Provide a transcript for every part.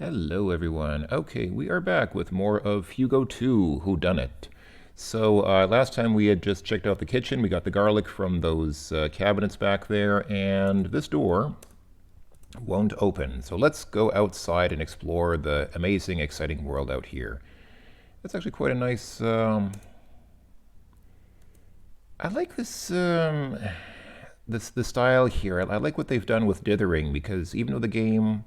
Hello, everyone. Okay, we are back with more of Hugo 2, Whodunit. So, last time we had just checked out the kitchen. We got the garlic from those cabinets back there, and this door won't open. So, let's go outside and explore the amazing, exciting world out here. That's actually quite a nice. I like this style here. I like what they've done with dithering because even though the game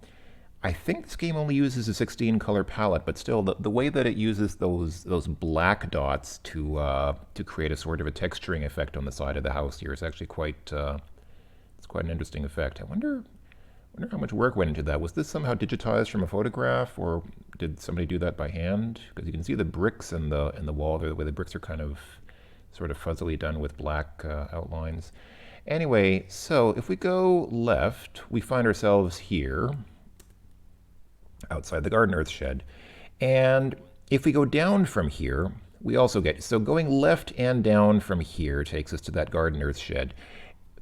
I think this game only uses a 16 color palette, but still, the way that it uses those black dots to create a sort of a texturing effect on the side of the house here is actually quite it's quite an interesting effect. I wonder how much work went into that. Was this somehow digitized from a photograph, or did somebody do that by hand? Because you can see the bricks in the wall there, the way the bricks are kind of sort of fuzzily done with black outlines. Anyway, so if we go left, we find ourselves here outside the garden earth shed. And if we go down from here, we also get, so going left and down from here takes us to that garden earth shed.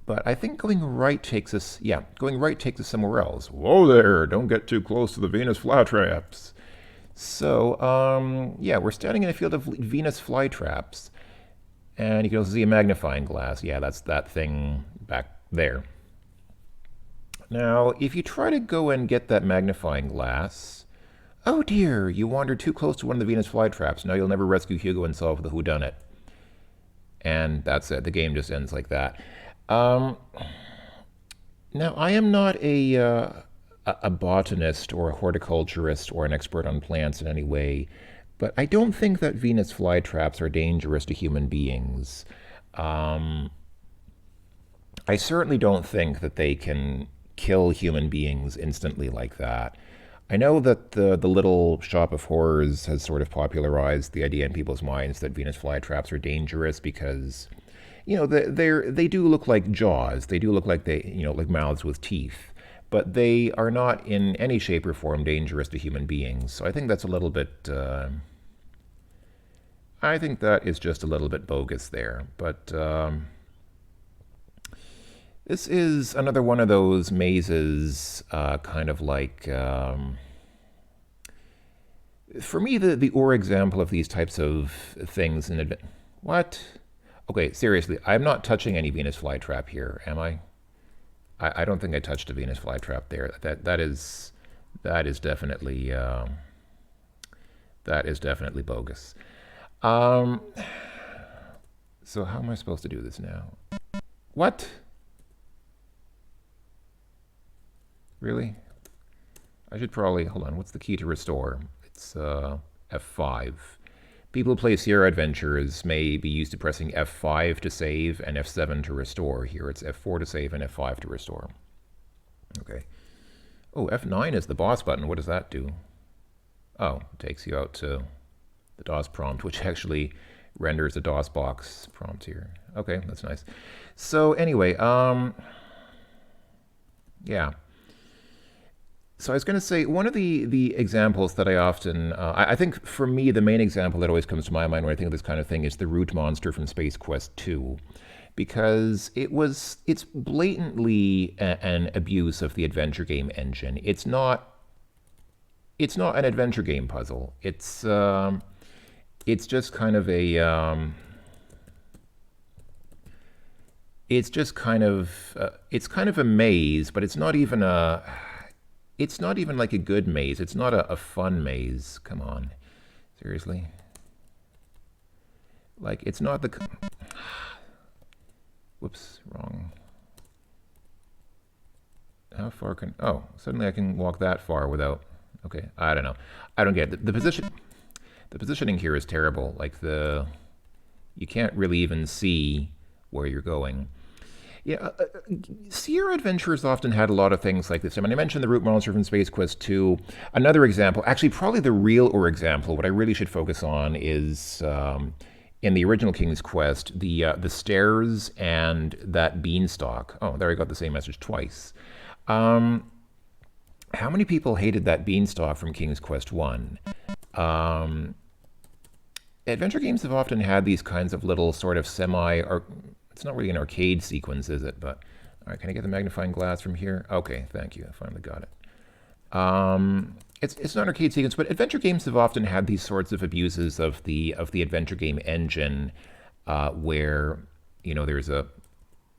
But I think going right takes us, yeah, going right takes us somewhere else. Whoa there, don't get too close to the Venus flytraps. So, yeah, we're standing in a field of Venus flytraps. And you can also see a magnifying glass. Yeah, that's that thing back there. Now, if you try to go and get that magnifying glass, oh dear, you wandered too close to one of the Venus flytraps. Now you'll never rescue Hugo and solve the whodunit. And that's it. The game just ends like that. Now, I am not a botanist or a horticulturist or an expert on plants in any way, but I don't think that Venus flytraps are dangerous to human beings. I certainly don't think that they can kill human beings instantly like that. I know that the little shop of horrors has sort of popularized the idea in people's minds that Venus flytraps are dangerous because, you know, they do look like jaws. They do look like like mouths with teeth, but they are not in any shape or form dangerous to human beings. So I think that's a little bit. I think that is just a little bit bogus there, but. This is another one of those mazes, kind of like. For me, the or example of these types of things in advance. What? Okay, seriously, I'm not touching any Venus flytrap here, am I? I don't think I touched a Venus flytrap there. That is definitely bogus. Um, so how am I supposed to do this now? What? Really? I should probably, hold on, what's the key to restore? It's F5. People who play Sierra Adventures may be used to pressing F5 to save and F7 to restore. Here it's F4 to save and F5 to restore. Okay. Oh, F9 is the boss button. What does that do? Oh, it takes you out to the DOS prompt, which actually renders a DOS box prompt here. Okay, that's nice. So anyway, yeah. So I was going to say, one of the examples that I often, I think for me, the main example that always comes to my mind when I think of this kind of thing is the root monster from Space Quest 2. Because it's blatantly an abuse of the adventure game engine. It's not an adventure game puzzle. It's just kind of a, it's just kind of, it's kind of a maze, but it's not even like a good maze. It's not a fun maze. Come on. Seriously. Like, it's not the... Whoops, wrong. How far can... Oh, suddenly I can walk that far without... Okay, I don't know. I don't get it. The positioning here is terrible. Like, you can't really even see where you're going. Yeah, Sierra Adventures often had a lot of things like this. I mean, I mentioned the root monster from Space Quest 2. Another example, actually probably the real or example, what I really should focus on is in the original King's Quest, the stairs and that beanstalk. Oh, there I got the same message twice. How many people hated that beanstalk from King's Quest 1? Adventure games have often had these kinds of little sort of it's not really an arcade sequence, is it? But, all right, can I get the magnifying glass from here? Okay, thank you. I finally got it. it's not an arcade sequence, but adventure games have often had these sorts of abuses of the adventure game engine, where there's a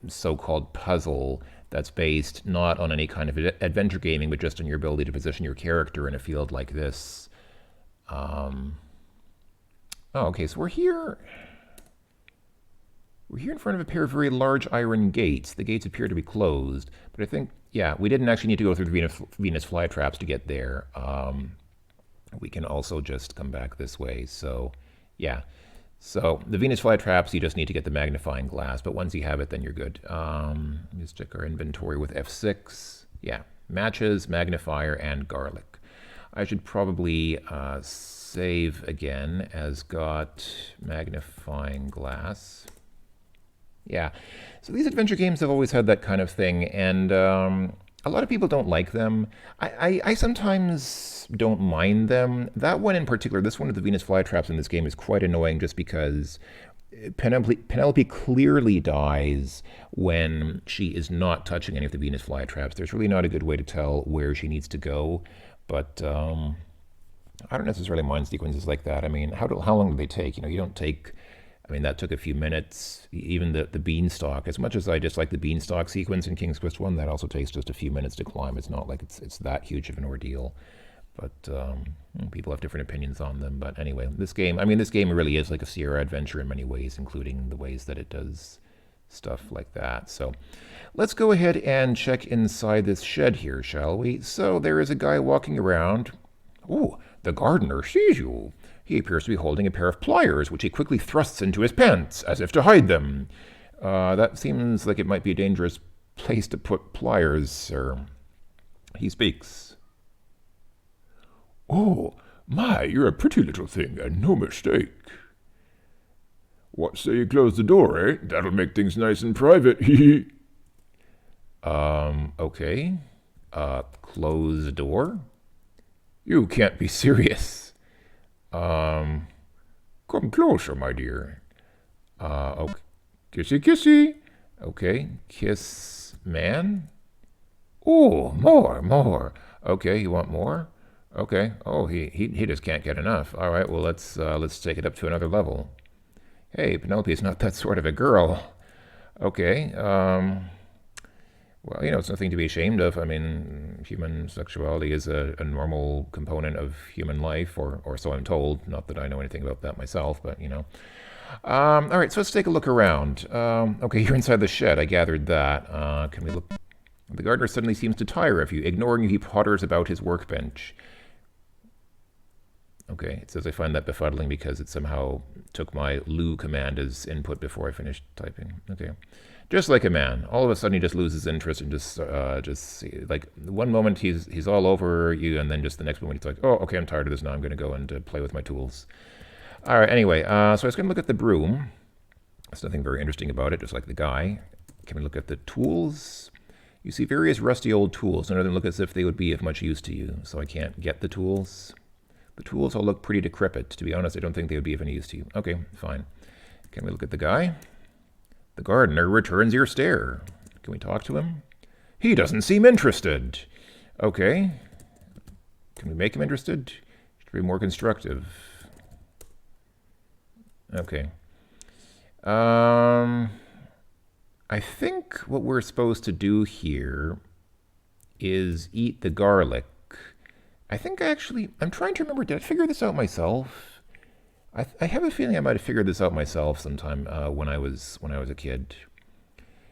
so-called puzzle that's based not on any kind of adventure gaming, but just on your ability to position your character in a field like this. Oh, okay, so we're here. We're here in front of a pair of very large iron gates. The gates appear to be closed, but I think, yeah, we didn't actually need to go through the Venus flytraps to get there. We can also just come back this way. So, yeah. So the Venus flytraps, you just need to get the magnifying glass, but once you have it, then you're good. Let's check our inventory with F6. Yeah, matches, magnifier, and garlic. I should probably save again as got magnifying glass. Yeah, so these adventure games have always had that kind of thing, and a lot of people don't like them. I sometimes don't mind them. That one in particular, this one of the Venus flytraps in this game is quite annoying just because Penelope clearly dies when she is not touching any of the Venus flytraps. There's really not a good way to tell where she needs to go, but I don't necessarily mind sequences like that. I mean, how long do they take? You don't take... I mean, that took a few minutes. Even the beanstalk, as much as I dislike the beanstalk sequence in King's Quest 1, that also takes just a few minutes to climb. It's not like it's that huge of an ordeal. But people have different opinions on them. But anyway, this game really is like a Sierra adventure in many ways, including the ways that it does stuff like that. So let's go ahead and check inside this shed here, shall we? So there is a guy walking around. Oh, the gardener sees you. He appears to be holding a pair of pliers, which he quickly thrusts into his pants, as if to hide them. That seems like it might be a dangerous place to put pliers, sir. He speaks. Oh, my, you're a pretty little thing, and no mistake. What say you close the door, eh? That'll make things nice and private, hee. Okay. Close the door? You can't be serious. Come closer, my dear. Okay. Kissy, kissy. Okay, kiss man. Oh, more. Okay, you want more? Okay. Oh, he just can't get enough. All right. Well, let's take it up to another level. Hey, Penelope is not that sort of a girl. Okay. Well, it's nothing to be ashamed of. I mean, human sexuality is a normal component of human life, or so I'm told. Not that I know anything about that myself, but, all right, so let's take a look around. Okay, you're inside the shed. I gathered that. Can we look? The gardener suddenly seems to tire of you. Ignoring you, he potters about his workbench. Okay, it says I find that befuddling because it somehow took my Lou command as input before I finished typing. Okay. Just like a man, all of a sudden he just loses interest and just like one moment he's all over you, and then just the next moment he's like, oh, okay, I'm tired of this now. I'm going to go and play with my tools. All right. Anyway, so I was going to look at the broom. There's nothing very interesting about it, just like the guy. Can we look at the tools? You see various rusty old tools. None of them look as if they would be of much use to you, so I can't get the tools. The tools all look pretty decrepit. To be honest, I don't think they would be of any use to you. Okay, fine. Can we look at the guy? The gardener returns your stare. Can we talk to him? He doesn't seem interested. Okay. Can we make him interested? Should be more constructive. Okay. I think what we're supposed to do here is eat the garlic. I think I'm trying to remember, did I figure this out myself? I have a feeling I might have figured this out myself sometime when I was a kid.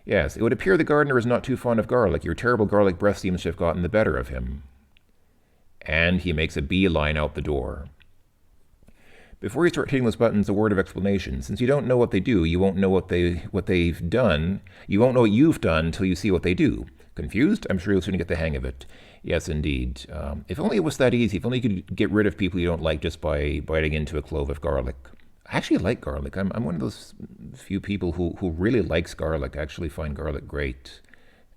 Yes, it would appear the gardener is not too fond of garlic. Your terrible garlic breath seems to have gotten the better of him. And he makes a beeline out the door. Before you start hitting those buttons, a word of explanation. Since you don't know what they do, you won't know what they've done. You won't know what you've done until you see what they do. Confused? I'm sure you'll soon get the hang of it. Yes, indeed. If only it was that easy. If only you could get rid of people you don't like just by biting into a clove of garlic. I actually like garlic. I'm one of those few people who really likes garlic. I actually find garlic great.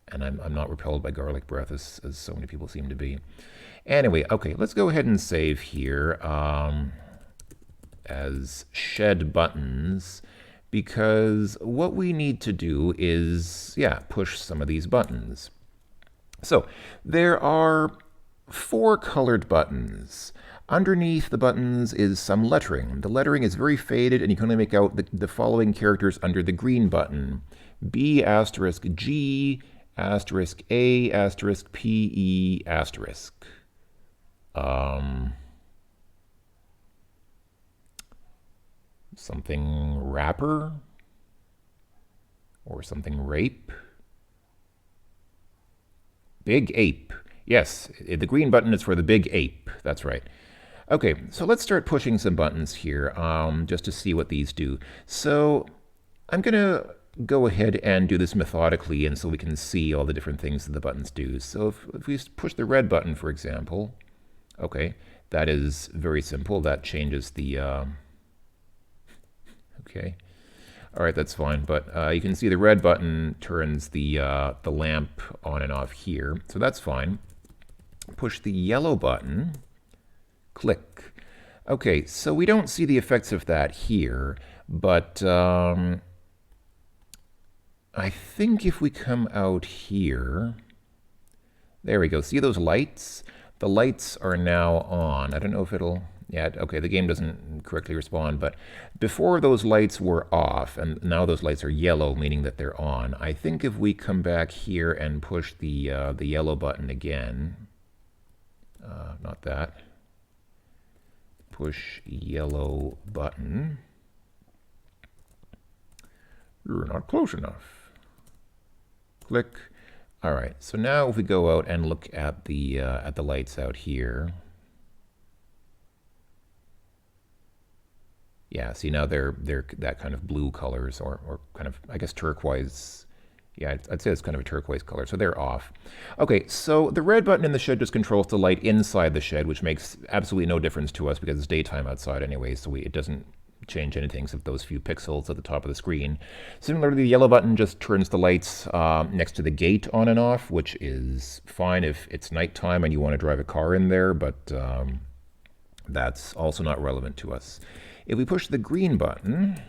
And I'm not repelled by garlic breath as so many people seem to be. Anyway, okay, let's go ahead and save here as shed buttons, because what we need to do is, push some of these buttons. So there are 4 colored buttons. Underneath the buttons is some lettering. The lettering is very faded, and you can only make out the following characters under the green button. B asterisk G asterisk A asterisk P E asterisk. Something rapper? Or something rape? Big ape. Yes, the green button is for the big ape. That's right. Okay, so let's start pushing some buttons here just to see what these do. So I'm going to go ahead and do this methodically and so we can see all the different things that the buttons do. So if we push the red button, for example, okay, that is very simple. That changes the... okay. All right, that's fine. But you can see the red button turns the lamp on and off here. So that's fine. Push the yellow button. Click. Okay, so we don't see the effects of that here, but I think if we come out here, there we go. See those lights? The lights are now on. I don't know if it'll... Yeah, okay, the game doesn't correctly respond, but before those lights were off, and now those lights are yellow, meaning that they're on. I think if we come back here and push the yellow button again, not that, push yellow button. You're not close enough. Click. All right, so now if we go out and look at the lights out here, yeah, see now they're that kind of blue colors or kind of, I guess, turquoise. Yeah, I'd say it's kind of a turquoise color, so they're off. Okay, so the red button in the shed just controls the light inside the shed, which makes absolutely no difference to us because it's daytime outside anyway, so it doesn't change anything except those few pixels at the top of the screen. Similarly, the yellow button just turns the lights next to the gate on and off, which is fine if it's nighttime and you want to drive a car in there, but that's also not relevant to us. If we push the green button,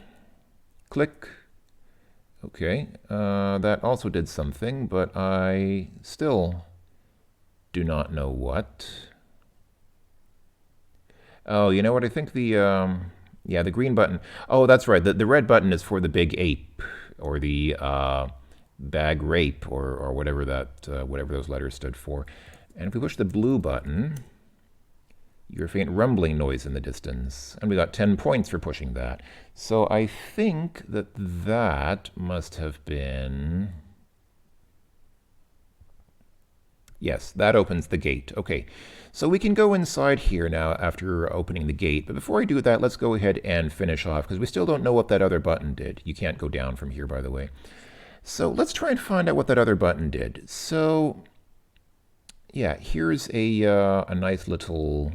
click, okay, that also did something, but I still do not know what. Oh, you know what? I think the, yeah, the green button. Oh, that's right. The red button is for the big ape or the bag rape or whatever that, whatever those letters stood for. And if we push the blue button, you hear a faint rumbling noise in the distance, and we got 10 points for pushing that. So I think that that must have been... Yes, that opens the gate. Okay, so we can go inside here now after opening the gate, but before I do that, let's go ahead and finish off, because we still don't know what that other button did. You can't go down from here, by the way. So let's try and find out what that other button did. So, yeah, here's a nice little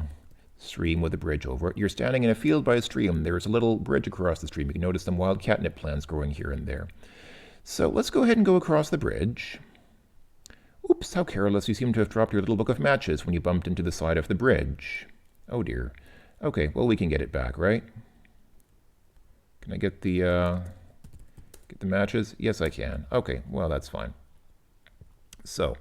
stream with a bridge over it. You're standing in a field by a stream. There's a little bridge across the stream. You can notice some wild catnip plants growing here and there. So let's go ahead and go across the bridge. Oops, how careless. You seem to have dropped your little book of matches when you bumped into the side of the bridge. Oh dear. Okay, well, we can get it back, right? Can I get the matches? Yes, I can. Okay, well, that's fine. So,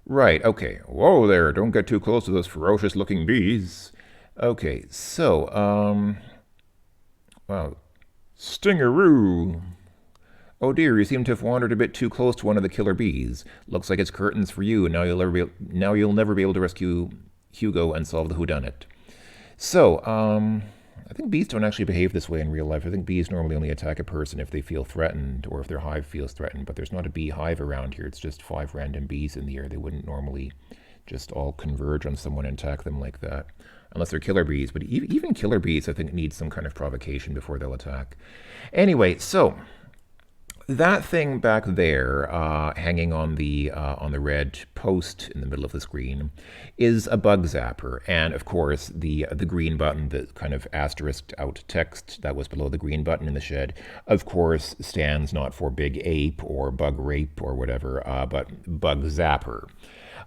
right, okay. Whoa there, don't get too close to those ferocious-looking bees. Okay, so, wow. Stingaroo. Oh dear, you seem to have wandered a bit too close to one of the killer bees. Looks like it's curtains for you, and now you'll never be able to rescue Hugo and solve the whodunit. So, I think bees don't actually behave this way in real life. I think bees normally only attack a person if they feel threatened or if their hive feels threatened, but there's not a bee hive around here. It's just 5 random bees in the air. They wouldn't normally just all converge on someone and attack them like that, unless they're killer bees. But even killer bees, I think, need some kind of provocation before they'll attack. Anyway, so... that thing back there, hanging on the red post in the middle of the screen, is a bug zapper, and of course the green button, the kind of asterisked out text that was below the green button in the shed, of course stands not for big ape or bug rape or whatever, but bug zapper.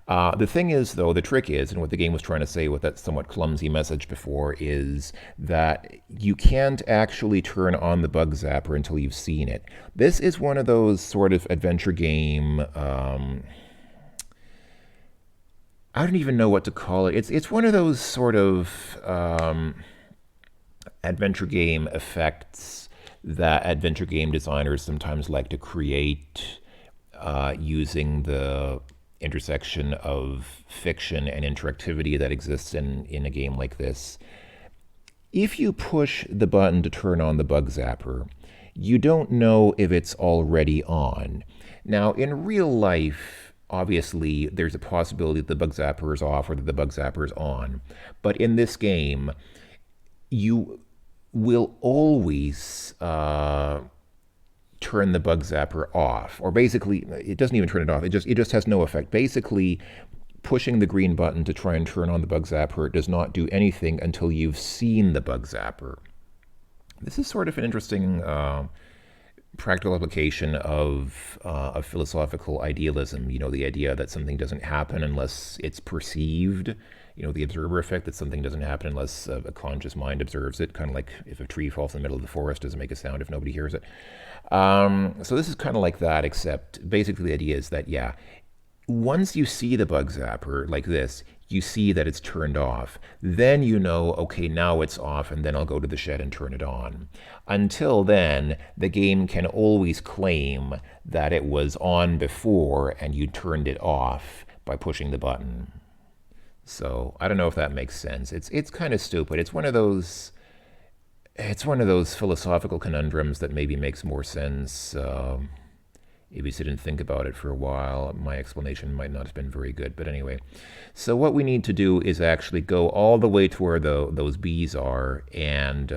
The thing is, though, the trick is, and what the game was trying to say with that somewhat clumsy message before, is that you can't actually turn on the bug zapper until you've seen it. This is one of those sort of adventure game I don't even know what to call it. It's one of those sort of adventure game effects that adventure game designers sometimes like to create using the intersection of fiction and interactivity that exists in a game like this. If you push the button to turn on the bug zapper, you don't know if it's already on. Now, in real life, obviously, there's a possibility that the bug zapper is off or that the bug zapper is on. But in this game, you will always turn the bug zapper off, or basically, it doesn't even turn it off. It just has no effect. Basically, pushing the green button to try and turn on the bug zapper does not do anything until you've seen the bug zapper. This is sort of an interesting practical application of philosophical idealism. You know, the idea that something doesn't happen unless it's perceived. You know, the observer effect, that something doesn't happen unless a conscious mind observes it. Kind of like if a tree falls in the middle of the forest, doesn't make a sound if nobody hears it. So this is kind of like that, except basically the idea is that, yeah, once you see the bug zapper like this, you see that it's turned off. Then you know, okay, now it's off, and then I'll go to the shed and turn it on. Until then, the game can always claim that it was on before and you turned it off by pushing the button. So I don't know if that makes sense. It's kind of stupid. It's one of those philosophical conundrums that maybe makes more sense if you sit and think about it for a while. My explanation might not have been very good, but anyway. So what we need to do is actually go all the way to where those bees are and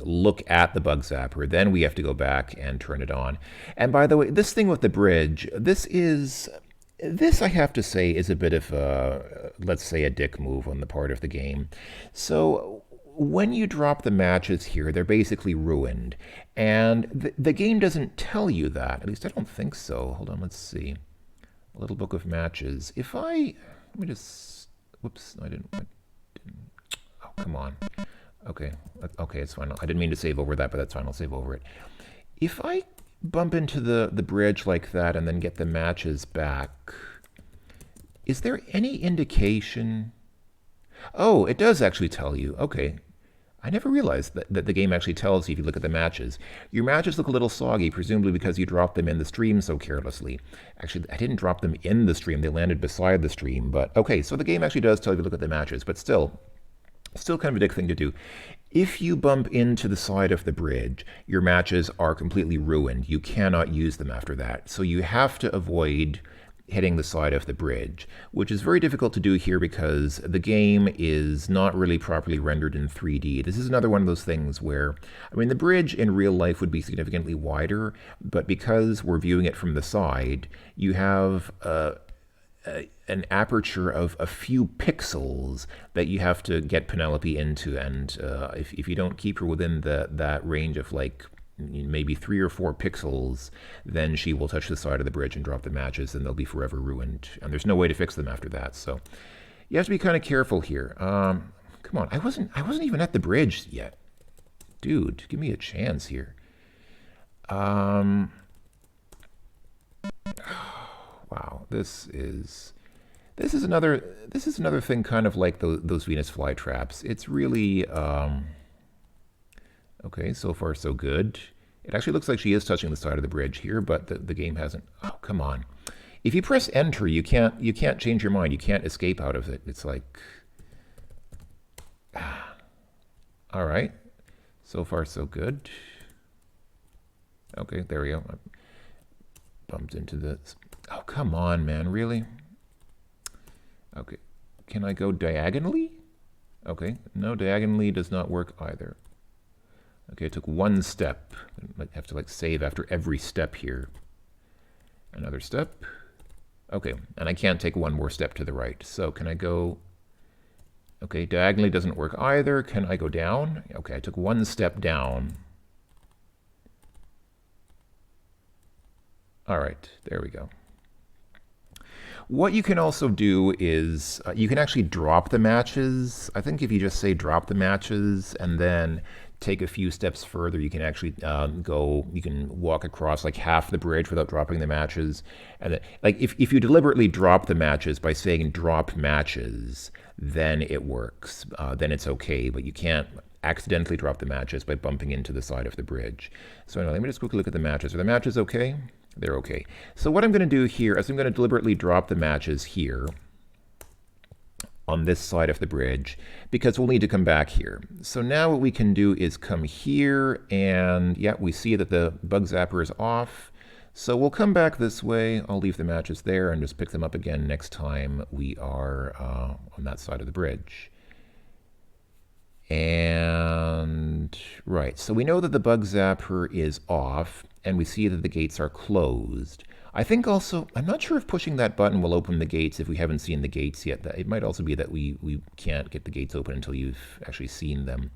look at the bug zapper. Then we have to go back and turn it on. And by the way, this thing with the bridge, this I have to say is a bit of a, let's say, a dick move on the part of the game. So when you drop the matches here, they're basically ruined. And the game doesn't tell you that. At least I don't think so. Hold on, let's see. A little book of matches. Let me just, whoops, oh, come on. Okay, it's fine. I didn't mean to save over that, but that's fine. I'll save over it. If I bump into the bridge like that and then get the matches back, is there any indication? Oh, it does actually tell you. Okay. I never realized that the game actually tells you if you look at the matches. Your matches look a little soggy, presumably because you dropped them in the stream so carelessly. Actually, I didn't drop them in the stream. They landed beside the stream. But okay, so the game actually does tell you to look at the matches, but still kind of a dick thing to do. If you bump into the side of the bridge, your matches are completely ruined. You cannot use them after that. So you have to avoid hitting the side of the bridge, which is very difficult to do here because the game is not really properly rendered in 3D. This is another one of those things where, I mean, the bridge in real life would be significantly wider, but because we're viewing it from the side, you have an aperture of a few pixels that you have to get Penelope into, and if you don't keep her within that range of like maybe 3 or 4 pixels, then she will touch the side of the bridge and drop the matches, and they'll be forever ruined. And there's no way to fix them after that. So you have to be kind of careful here. Come on, I wasn't even at the bridge yet, dude. Give me a chance here. Wow, this is another thing, kind of like those Venus flytraps. It's really okay, so far so good. It actually looks like she is touching the side of the bridge here, but the game hasn't. Oh, come on. If you press enter, you can't change your mind. You can't escape out of it. It's like, all right. So far so good. Okay, there we go. I bumped into this. Oh, come on, man. Really? Okay. Can I go diagonally? Okay. No, diagonally does not work either. Okay, I took one step. I might have to like save after every step here. Another step. Okay, and I can't take one more step to the right. So can I go? Okay, diagonally doesn't work either. Can I go down? Okay, I took one step down. All right, there we go. What you can also do is you can actually drop the matches. I think if you just say drop the matches and then take a few steps further, you can actually you can walk across like half the bridge without dropping the matches. And like if you deliberately drop the matches by saying drop matches, then it works. Then it's okay, but you can't accidentally drop the matches by bumping into the side of the bridge. So anyway, let me just quickly look at the matches. Are the matches okay? They're okay. So what I'm going to do here is I'm going to deliberately drop the matches here on this side of the bridge because we'll need to come back here. So now what we can do is come here and yeah, we see that the bug zapper is off. So we'll come back this way. I'll leave the matches there and just pick them up again next time we are on that side of the bridge. And right, so we know that the bug zapper is off and we see that the gates are closed. I think also, I'm not sure if pushing that button will open the gates if we haven't seen the gates yet. It might also be that we can't get the gates open until you've actually seen them.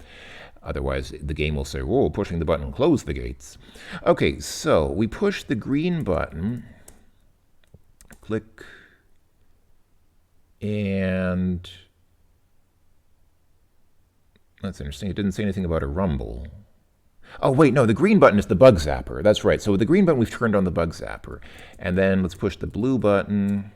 Otherwise, the game will say, whoa, pushing the button will close the gates. Okay, so we push the green button, click, and that's interesting. It didn't say anything about a rumble. Oh, wait, no, the green button is the bug zapper. That's right. So with the green button, we've turned on the bug zapper. And then let's push the blue button.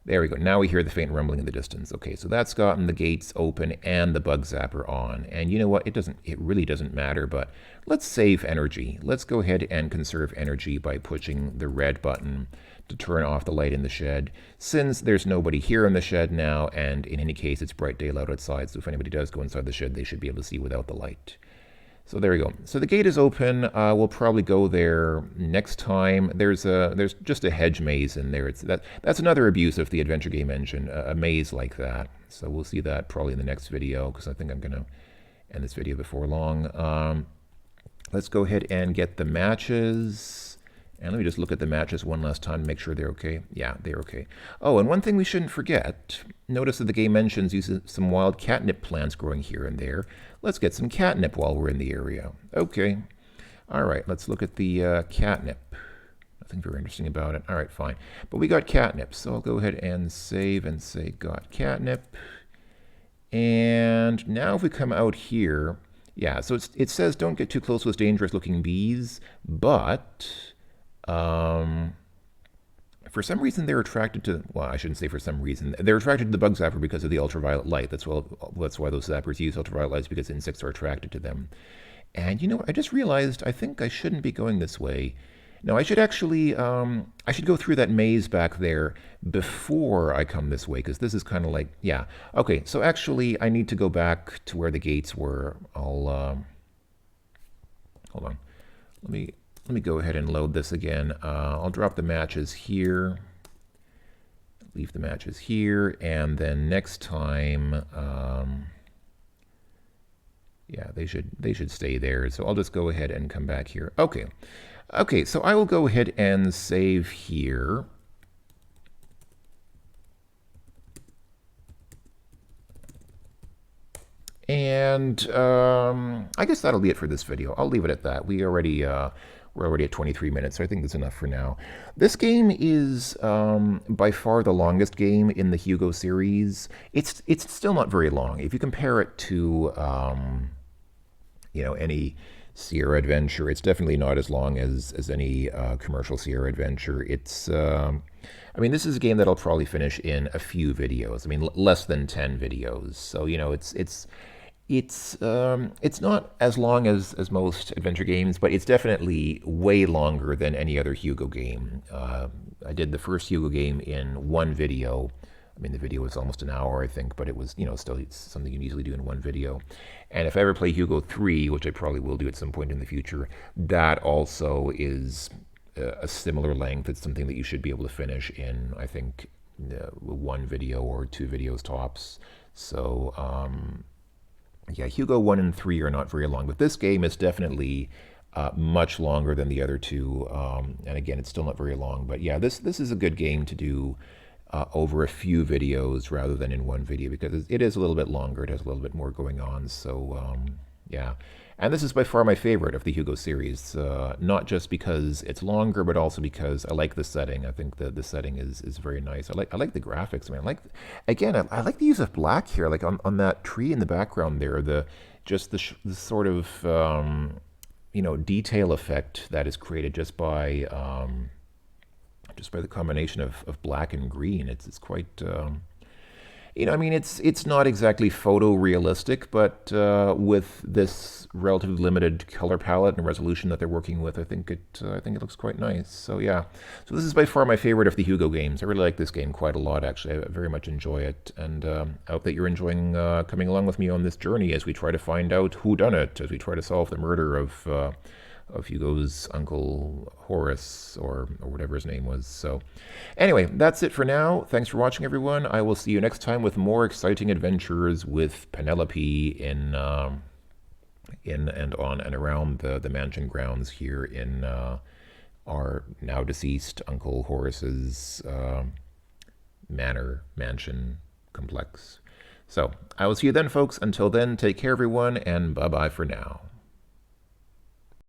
There we go. Now we hear the faint rumbling in the distance. Okay, so that's gotten the gates open and the bug zapper on. And you know what? It really doesn't matter, but let's save energy. Let's go ahead and conserve energy by pushing the red button to turn off the light in the shed, since there's nobody here in the shed now, and in any case, it's bright daylight outside, so if anybody does go inside the shed, they should be able to see without the light. So there we go. So the gate is open. We'll probably go there next time. There's just a hedge maze in there. That's another abuse of the adventure game engine, a maze like that. So we'll see that probably in the next video, because I think I'm going to end this video before long. Let's go ahead and get the matches. And let me just look at the matches one last time to make sure they're okay. Yeah, they're okay. Oh, and one thing we shouldn't forget. Notice that the game mentions using some wild catnip plants growing here and there. Let's get some catnip while we're in the area. Okay. All right, let's look at the catnip. Nothing very interesting about it. All right, fine. But we got catnip, so I'll go ahead and save and say got catnip. And now if we come out here, yeah, so it says don't get too close to those dangerous looking bees, but for some reason they're attracted to, well, I shouldn't say for some reason, they're attracted to the bug zapper because of the ultraviolet light. That's why those zappers use ultraviolet lights, because insects are attracted to them. And you know, I just realized I think I shouldn't be going this way. No, I should actually, I should go through that maze back there before I come this way, because this is kind of like, yeah. Okay, so actually I need to go back to where the gates were. Hold on. Let me go ahead and load this again. I'll drop the matches here, leave the matches here, and then next time, yeah, they should stay there. So I'll just go ahead and come back here. Okay. Okay, so I will go ahead and save here. And I guess that'll be it for this video. I'll leave it at that. We're already at 23 minutes, so I think that's enough for now. This game is by far the longest game in the Hugo series. It's still not very long. If you compare it to you know, any Sierra adventure, it's definitely not as long as any commercial Sierra adventure. It's I mean, this is a game that I'll probably finish in a few videos. I mean, less than 10 videos. So you know, it's not as long as most adventure games, but it's definitely way longer than any other Hugo game. I did the first Hugo game in one video. I mean, the video was almost an hour, I think, but it was, you know, still it's something you can easily do in one video. And if I ever play Hugo 3, which I probably will do at some point in the future, that also is a similar length. It's something that you should be able to finish in, I think, one video or two videos tops. So, yeah, Hugo 1 and 3 are not very long, but this game is definitely much longer than the other two. And again, it's still not very long, but yeah, this is a good game to do over a few videos rather than in one video, because it is a little bit longer. It has a little bit more going on. So Yeah. And this is by far my favorite of the Hugo series, not just because it's longer, but also because I like the setting. I think the setting is very nice. I like the graphics. I mean, I like the use of black here, like on that tree in the background there. The sort of detail effect that is created just by the combination of black and green. It's quite I mean, it's not exactly photorealistic, but with this relatively limited color palette and resolution that they're working with, I think it looks quite nice. So yeah, so this is by far my favorite of the Hugo games. I really like this game quite a lot, actually. I very much enjoy it, and I hope that you're enjoying coming along with me on this journey as we try to find out who done it, as we try to solve the murder of Hugo's uncle Horace, or whatever his name was. So, anyway, that's it for now. Thanks for watching, everyone. I will see you next time with more exciting adventures with Penelope in and on and around the mansion grounds here in our now deceased Uncle Horace's mansion complex. So, I will see you then, folks. Until then, take care, everyone, and bye bye for now.